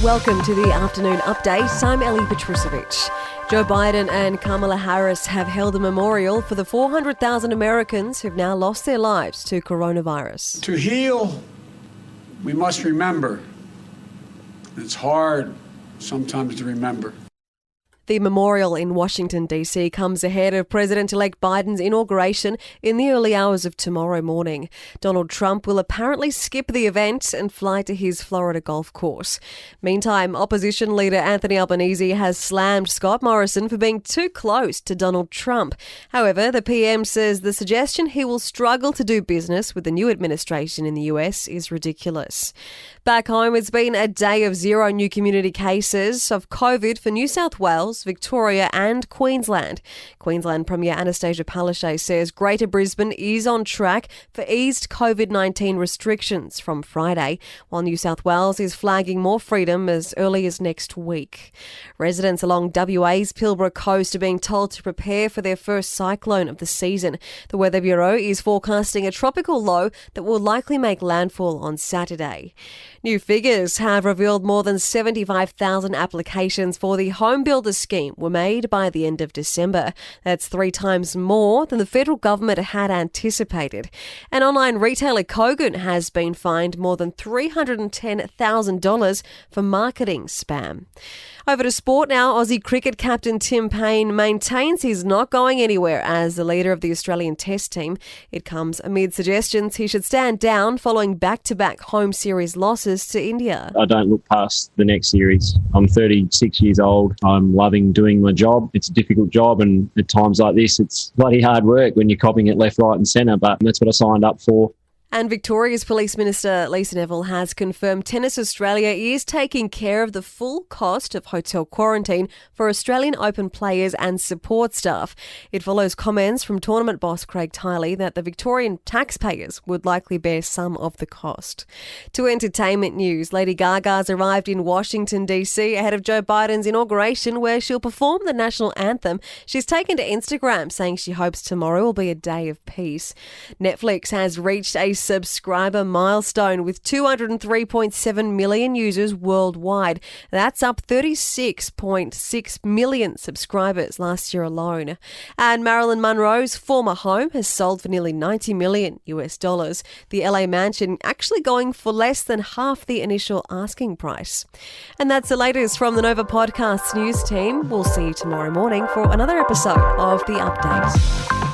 Welcome to the afternoon update. I'm Ellie Petrusevic. Joe Biden and Kamala Harris have held a memorial for the 400,000 Americans who've now lost their lives to coronavirus. To heal, we must remember. It's hard sometimes to remember. The memorial in Washington, D.C. comes ahead of President-elect Biden's inauguration in the early hours of tomorrow morning. Donald Trump will apparently skip the event and fly to his Florida golf course. Meantime, opposition leader Anthony Albanese has slammed Scott Morrison for being too close to Donald Trump. However, the PM says the suggestion he will struggle to do business with the new administration in the US is ridiculous. Back home, it's been a day of zero new community cases of COVID for New South Wales, Victoria and Queensland. Queensland Premier Anastasia Palaszczuk says Greater Brisbane is on track for eased COVID-19 restrictions from Friday, while New South Wales is flagging more freedom as early as next week. Residents along WA's Pilbara coast are being told to prepare for their first cyclone of the season. The Weather Bureau is forecasting a tropical low that will likely make landfall on Saturday. New figures have revealed more than 75,000 applications for the Home Builder scheme were made by the end of December. That's 3 times more than the federal government had anticipated. And online retailer Kogan has been fined more than $310,000 for marketing spam. Over to sport now. Aussie cricket captain Tim Paine maintains he's not going anywhere as the leader of the Australian Test team. It comes amid suggestions he should stand down following back-to-back home series losses to India. I don't look past the next series. I'm 36 years old. I'm loving doing my job. It's a difficult job, and at times like this, it's bloody hard work when you're copping it left, right and centre, but that's what I signed up for. And Victoria's Police Minister Lisa Neville has confirmed Tennis Australia is taking care of the full cost of hotel quarantine for Australian Open players and support staff. It follows comments from tournament boss Craig Tiley that the Victorian taxpayers would likely bear some of the cost. To entertainment news, Lady Gaga's arrived in Washington, D.C. ahead of Joe Biden's inauguration, where she'll perform the national anthem. She's taken to Instagram saying she hopes tomorrow will be a day of peace. Netflix has reached a subscriber milestone with 203.7 million users worldwide. That's up 36.6 million subscribers last year alone. And Marilyn Monroe's former home has sold for nearly $90 million. The LA mansion actually going for less than half the initial asking price. And that's the latest from the Nova Podcasts news team. We'll see you tomorrow morning for another episode of The Update.